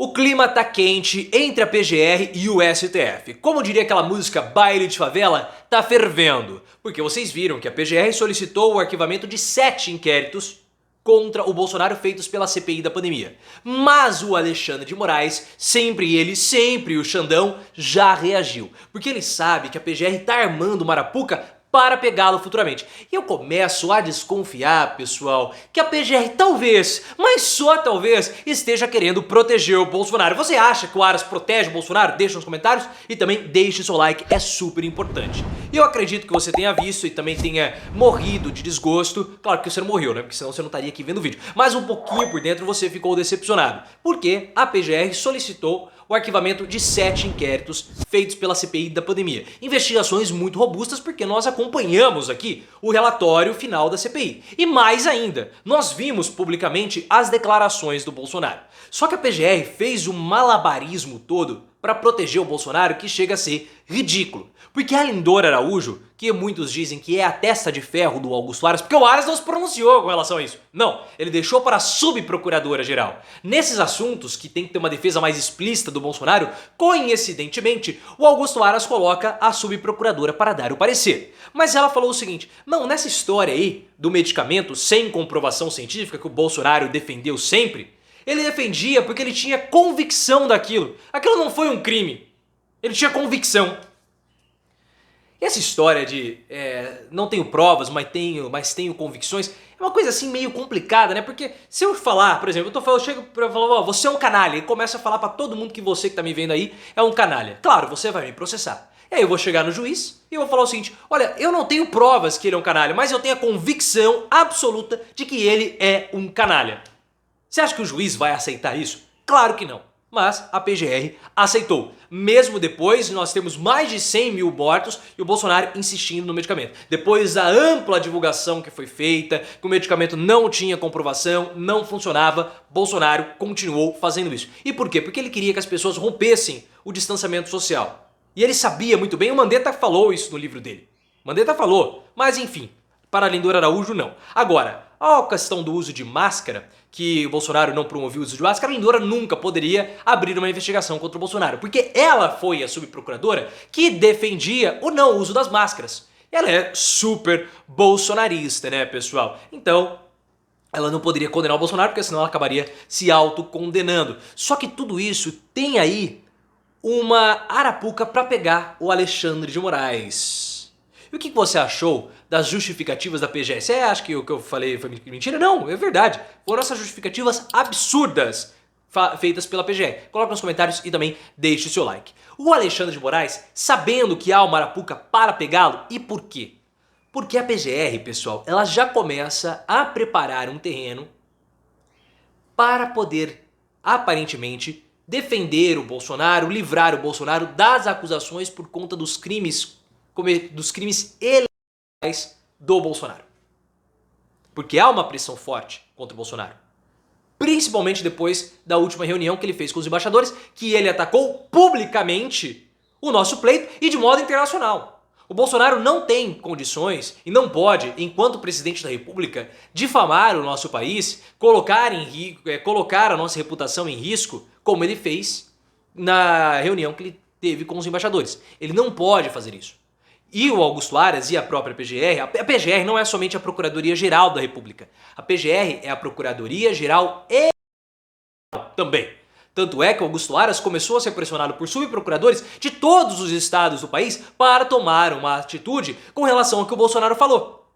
O clima tá quente entre a PGR e o STF. Como diria aquela música Baile de Favela, tá fervendo. Porque vocês viram que a PGR solicitou o arquivamento de 7 inquéritos contra o Bolsonaro feitos pela CPI da pandemia. Mas o Alexandre de Moraes, sempre o Xandão, já reagiu. Porque ele sabe que a PGR tá armando uma arapuca para pegá-lo futuramente. E eu começo a desconfiar, pessoal, que a PGR talvez, mas só talvez, esteja querendo proteger o Bolsonaro. Você acha que o Aras protege o Bolsonaro? Deixa nos comentários e também deixe seu like, é super importante. E eu acredito que você tenha visto e também tenha morrido de desgosto. Claro que você não morreu, né? Porque senão você não estaria aqui vendo o vídeo. Mas um pouquinho por dentro você ficou decepcionado. Porque a PGR solicitou o arquivamento de 7 inquéritos feitos pela CPI da pandemia. Investigações muito robustas porque nós acompanhamos aqui o relatório final da CPI. E mais ainda, nós vimos publicamente as declarações do Bolsonaro. Só que a PGR fez um malabarismo todo para proteger o Bolsonaro que chega a ser ridículo. Porque a Lindora Araújo, que muitos dizem que é a testa de ferro do Augusto Aras, porque o Aras não se pronunciou com relação a isso. Não, ele deixou para a subprocuradora-geral. Nesses assuntos, que tem que ter uma defesa mais explícita do Bolsonaro, coincidentemente, o Augusto Aras coloca a subprocuradora para dar o parecer. Mas ela falou o seguinte, não, nessa história aí do medicamento sem comprovação científica que o Bolsonaro defendeu sempre, ele defendia porque ele tinha convicção daquilo. Aquilo não foi um crime. Ele tinha convicção. E essa história de não tenho provas, mas tenho convicções, é uma coisa assim meio complicada, né? Porque se eu falar, por exemplo, eu chego pra falar, ó, você é um canalha, e começo a falar pra todo mundo que você que tá me vendo aí é um canalha. Claro, você vai me processar. E aí eu vou chegar no juiz e eu vou falar o seguinte, olha, eu não tenho provas que ele é um canalha, mas eu tenho a convicção absoluta de que ele é um canalha. Você acha que o juiz vai aceitar isso? Claro que não. Mas a PGR aceitou. Mesmo depois, nós temos mais de 100 mil mortos e o Bolsonaro insistindo no medicamento. Depois da ampla divulgação que foi feita, que o medicamento não tinha comprovação, não funcionava, Bolsonaro continuou fazendo isso. E por quê? Porque ele queria que as pessoas rompessem o distanciamento social. E ele sabia muito bem, o Mandetta falou isso no livro dele. Mandetta falou, mas enfim, para a Lindora Araújo não. Agora, a questão do uso de máscara, que o Bolsonaro não promovia o uso de máscara, a Lindora nunca poderia abrir uma investigação contra o Bolsonaro, porque ela foi a subprocuradora que defendia o não uso das máscaras. Ela é super bolsonarista, né, pessoal? Então, ela não poderia condenar o Bolsonaro, porque senão ela acabaria se autocondenando. Só que tudo isso tem aí uma arapuca para pegar o Alexandre de Moraes. E o que você achou das justificativas da PGR? Você acha que o que eu falei foi mentira? Não, é verdade. Foram essas justificativas absurdas feitas pela PGR. Coloque nos comentários e também deixe o seu like. O Alexandre de Moraes, sabendo que há uma arapuca para pegá-lo, e por quê? Porque a PGR, pessoal, ela já começa a preparar um terreno para poder, aparentemente, defender o Bolsonaro, livrar o Bolsonaro das acusações por conta dos crimes eleitorais do Bolsonaro. Porque há uma pressão forte contra o Bolsonaro. Principalmente depois da última reunião que ele fez com os embaixadores, que ele atacou publicamente o nosso pleito e de modo internacional. O Bolsonaro não tem condições e não pode, enquanto presidente da República, difamar o nosso país, colocar a nossa reputação em risco, como ele fez na reunião que ele teve com os embaixadores. Ele não pode fazer isso. E o Augusto Aras e a própria PGR, a PGR não é somente a Procuradoria-Geral da República. A PGR é a Procuradoria-Geral também. Tanto é que o Augusto Aras começou a ser pressionado por subprocuradores de todos os estados do país para tomar uma atitude com relação ao que o Bolsonaro falou.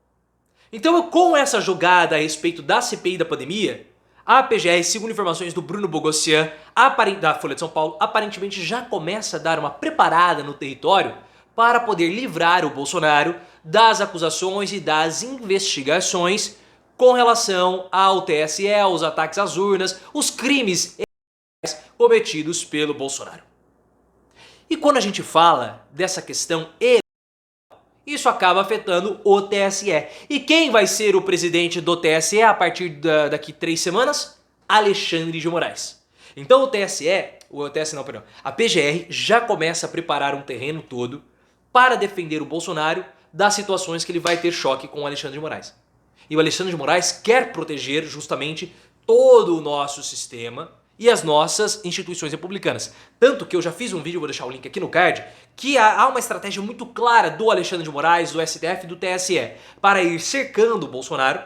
Então, com essa jogada a respeito da CPI da pandemia, a PGR, segundo informações do Bruno Bogossian, da Folha de São Paulo, aparentemente já começa a dar uma preparada no território para poder livrar o Bolsonaro das acusações e das investigações com relação ao TSE, aos ataques às urnas, os crimes cometidos pelo Bolsonaro. E quando a gente fala dessa questão eleitoral, isso acaba afetando o TSE. E quem vai ser o presidente do TSE a partir daqui 3 semanas? Alexandre de Moraes. Então a PGR já começa a preparar um terreno todo para defender o Bolsonaro das situações que ele vai ter choque com o Alexandre de Moraes. E o Alexandre de Moraes quer proteger justamente todo o nosso sistema e as nossas instituições republicanas. Tanto que eu já fiz um vídeo, vou deixar o link aqui no card, que há uma estratégia muito clara do Alexandre de Moraes, do STF e do TSE para ir cercando o Bolsonaro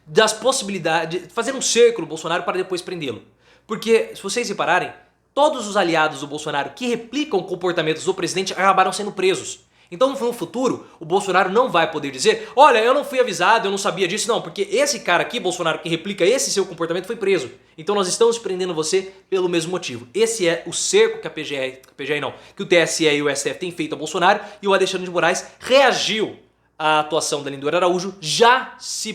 das possibilidades, fazer um cerco no Bolsonaro para depois prendê-lo. Porque, se vocês repararem, todos os aliados do Bolsonaro que replicam comportamentos do presidente acabaram sendo presos. Então no futuro, o Bolsonaro não vai poder dizer: olha, eu não fui avisado, eu não sabia disso, não, porque esse cara aqui, Bolsonaro, que replica esse seu comportamento foi preso. Então nós estamos prendendo você pelo mesmo motivo. Esse é o cerco que que o TSE e o STF têm feito a Bolsonaro, e o Alexandre de Moraes reagiu à atuação da Lindora Araújo, já se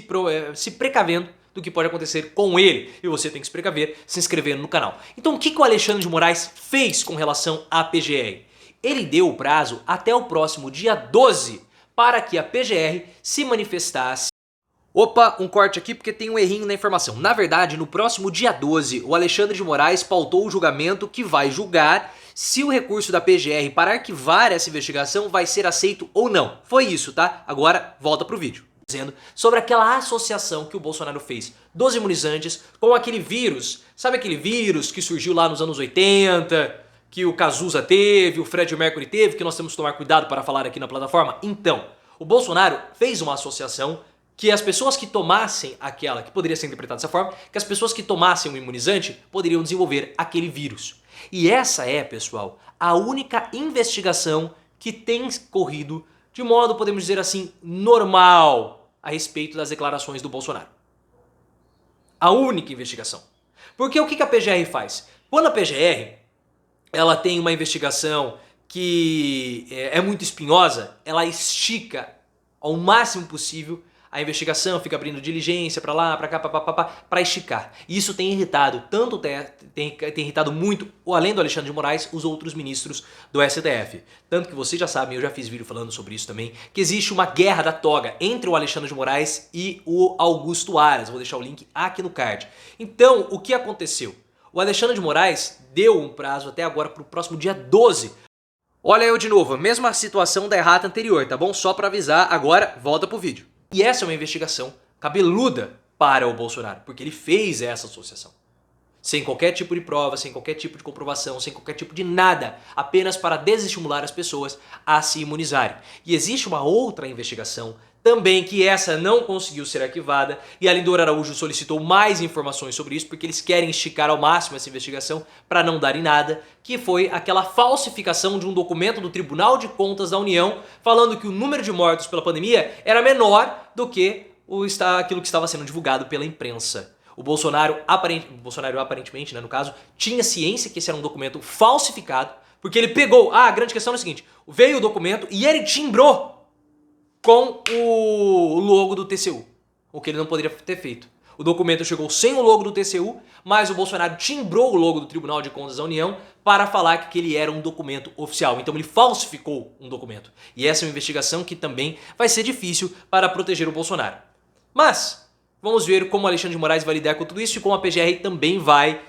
precavendo do que pode acontecer com ele. E você tem que se precaver se inscrevendo no canal. Então o que o Alexandre de Moraes fez com relação à PGR? Ele deu o prazo até o próximo dia 12 para que a PGR se manifestasse. Opa, um corte aqui porque tem um errinho na informação. Na verdade, no próximo dia 12, o Alexandre de Moraes pautou o julgamento que vai julgar se o recurso da PGR para arquivar essa investigação vai ser aceito ou não. Foi isso, tá? Agora volta pro vídeo. Dizendo sobre aquela associação que o Bolsonaro fez dos imunizantes com aquele vírus. Sabe aquele vírus que surgiu lá nos anos 80... que o Cazuza teve, o Fred Mercury teve, que nós temos que tomar cuidado para falar aqui na plataforma? Então, o Bolsonaro fez uma associação que as pessoas que tomassem aquela, que poderia ser interpretada dessa forma, que as pessoas que tomassem um imunizante poderiam desenvolver aquele vírus. E essa é, pessoal, a única investigação que tem corrido de modo, podemos dizer assim, normal a respeito das declarações do Bolsonaro. A única investigação. Porque o que a PGR faz? Quando a PGR ela tem uma investigação que é muito espinhosa, ela estica ao máximo possível a investigação, fica abrindo diligência pra lá, pra cá, pra esticar. E isso tem irritado tem irritado muito, além do Alexandre de Moraes, os outros ministros do STF. Tanto que vocês já sabem, eu já fiz vídeo falando sobre isso também, que existe uma guerra da toga entre o Alexandre de Moraes e o Augusto Aras. Vou deixar o link aqui no card. Então, o que aconteceu? O Alexandre de Moraes deu um prazo até agora para o próximo dia 12. Olha eu de novo, mesma situação da errata anterior, tá bom? Só para avisar, agora volta pro vídeo. E essa é uma investigação cabeluda para o Bolsonaro, porque ele fez essa associação. Sem qualquer tipo de prova, sem qualquer tipo de comprovação, sem qualquer tipo de nada, apenas para desestimular as pessoas a se imunizarem. E existe uma outra investigação também que essa não conseguiu ser arquivada e a Lindora Araújo solicitou mais informações sobre isso porque eles querem esticar ao máximo essa investigação para não dar em nada, que foi aquela falsificação de um documento do Tribunal de Contas da União falando que o número de mortos pela pandemia era menor do que aquilo que estava sendo divulgado pela imprensa. O Bolsonaro aparentemente, né, no caso, tinha ciência que esse era um documento falsificado, porque ele pegou, a grande questão é o seguinte, veio o documento e ele timbrou com o logo do TCU, o que ele não poderia ter feito. O documento chegou sem o logo do TCU, mas o Bolsonaro timbrou o logo do Tribunal de Contas da União para falar que ele era um documento oficial. Então ele falsificou um documento. E essa é uma investigação que também vai ser difícil para proteger o Bolsonaro. Mas vamos ver como o Alexandre de Moraes vai lidar com tudo isso e como a PGR também vai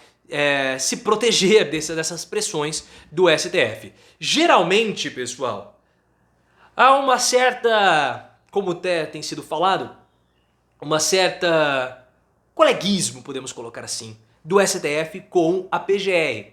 se proteger dessas pressões do STF. Geralmente, pessoal, há uma certa, como tem sido falado, uma certa coleguismo, podemos colocar assim, do STF com a PGR.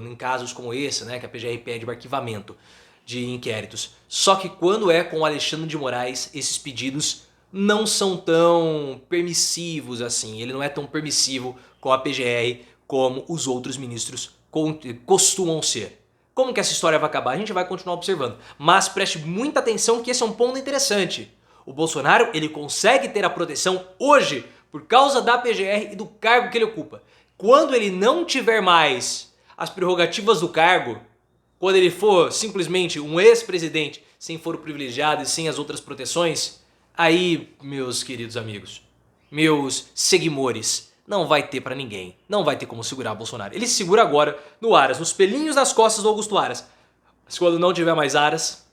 Em casos como esse, né, que a PGR pede o arquivamento de inquéritos. Só que quando é com o Alexandre de Moraes, esses pedidos não são tão permissivos assim. Ele não é tão permissivo com a PGR como os outros ministros costumam ser. Como que essa história vai acabar? A gente vai continuar observando. Mas preste muita atenção que esse é um ponto interessante. O Bolsonaro, ele consegue ter a proteção hoje por causa da PGR e do cargo que ele ocupa. Quando ele não tiver mais as prerrogativas do cargo, quando ele for simplesmente um ex-presidente sem foro privilegiado e sem as outras proteções, aí, meus queridos amigos, meus seguimores, não vai ter pra ninguém. Não vai ter como segurar o Bolsonaro. Ele se segura agora no Aras, nos pelinhos das costas do Augusto Aras. Mas quando não tiver mais Aras,